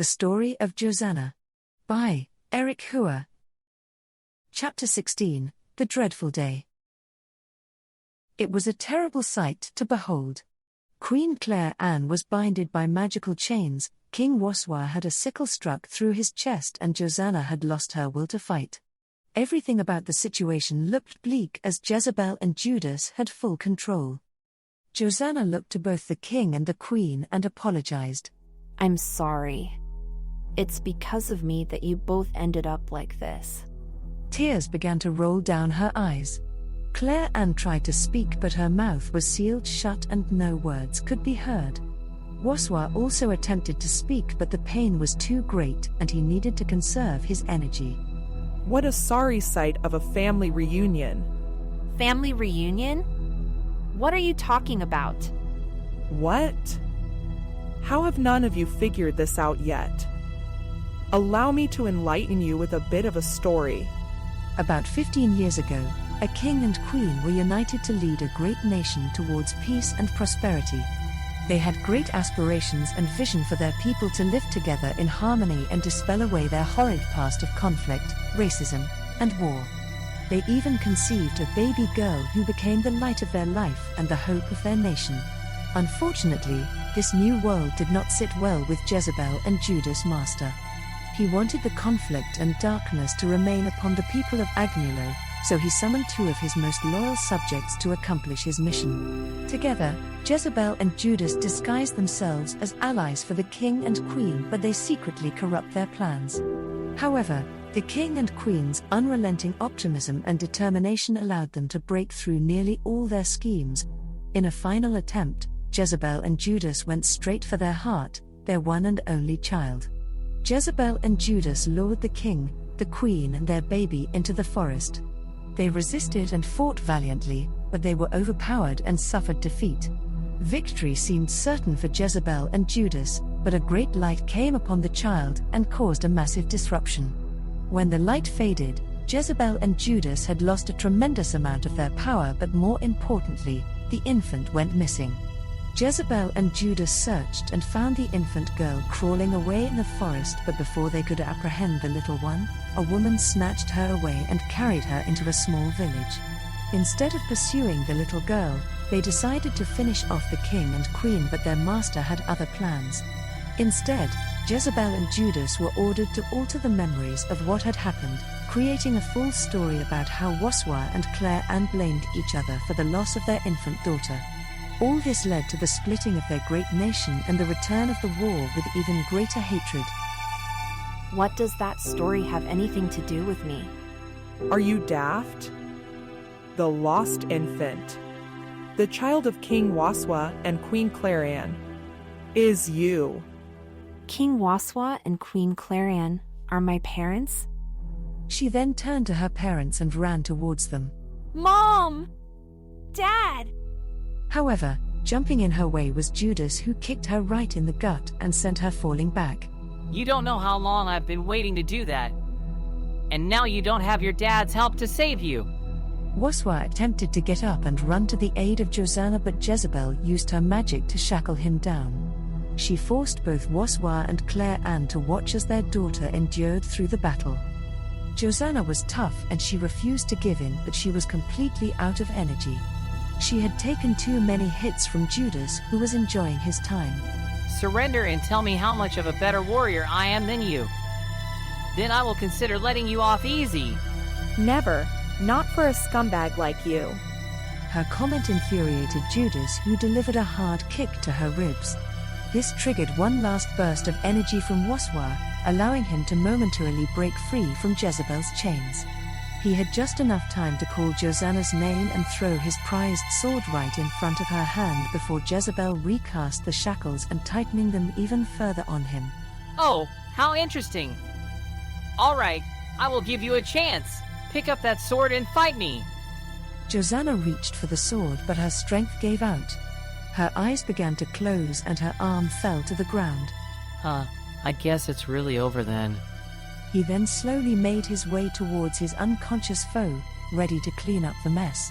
The Story of Josanna. By Eric Hua. Chapter 16, The Dreadful Day. It was a terrible sight to behold. Queen Claire Anne was binded by magical chains, King Voiceover had a sickle struck through his chest, and Josanna had lost her will to fight. Everything about the situation looked bleak as Jezebel and Judas had full control. Josanna looked to both the king and the queen and apologized. I'm sorry. It's because of me that you both ended up like this. Tears began to roll down her eyes. Claire Anne tried to speak, but her mouth was sealed shut and no words could be heard. Voiceover also attempted to speak, but the pain was too great and he needed to conserve his energy. What a sorry sight of a family reunion. Family reunion? What are you talking about? What? How have none of you figured this out yet? Allow me to enlighten you with a bit of a story. About 15 years ago, a king and queen were united to lead a great nation towards peace and prosperity. They had great aspirations and vision for their people to live together in harmony and dispel away their horrid past of conflict, racism, and war. They even conceived a baby girl who became the light of their life and the hope of their nation. Unfortunately, this new world did not sit well with Jezebel and Judas' master. He wanted the conflict and darkness to remain upon the people of Agnulo, so he summoned two of his most loyal subjects to accomplish his mission. Together, Jezebel and Judas disguised themselves as allies for the king and queen, but they secretly corrupt their plans. However, the king and queen's unrelenting optimism and determination allowed them to break through nearly all their schemes. In a final attempt, Jezebel and Judas went straight for their heart, their one and only child. Jezebel and Judas lured the king, the queen and their baby into the forest. They resisted and fought valiantly, but they were overpowered and suffered defeat. Victory seemed certain for Jezebel and Judas, but a great light came upon the child and caused a massive disruption. When the light faded, Jezebel and Judas had lost a tremendous amount of their power, but more importantly, the infant went missing. Jezebel and Judas searched and found the infant girl crawling away in the forest, but before they could apprehend the little one, a woman snatched her away and carried her into a small village. Instead of pursuing the little girl, they decided to finish off the king and queen, but their master had other plans. Instead, Jezebel and Judas were ordered to alter the memories of what had happened, creating a full story about how Voiceover and Claire Anne blamed each other for the loss of their infant daughter. All this led to the splitting of their great nation and the return of the war with even greater hatred. What does that story have anything to do with me? Are you daft? The lost infant, the child of King Voiceover and Queen Claire Anne, is you. King Voiceover and Queen Claire Anne are my parents? She then turned to her parents and ran towards them. Mom! Dad! However, jumping in her way was Judas, who kicked her right in the gut and sent her falling back. You don't know how long I've been waiting to do that. And now you don't have your dad's help to save you. Voiceover attempted to get up and run to the aid of Josanna, but Jezebel used her magic to shackle him down. She forced both Voiceover and Claire Anne to watch as their daughter endured through the battle. Josanna was tough and she refused to give in, but she was completely out of energy. She had taken too many hits from Judas, who was enjoying his time. Surrender and tell me how much of a better warrior I am than you. Then I will consider letting you off easy. Never. Not for a scumbag like you. Her comment infuriated Judas, who delivered a hard kick to her ribs. This triggered one last burst of energy from Voiceover, allowing him to momentarily break free from Jezebel's chains. He had just enough time to call Josanna's name and throw his prized sword right in front of her hand before Jezebel recast the shackles and tightening them even further on him. Oh, how interesting. All right, I will give you a chance. Pick up that sword and fight me. Josanna reached for the sword, but her strength gave out. Her eyes began to close and her arm fell to the ground. I guess it's really over then. He then slowly made his way towards his unconscious foe, ready to clean up the mess.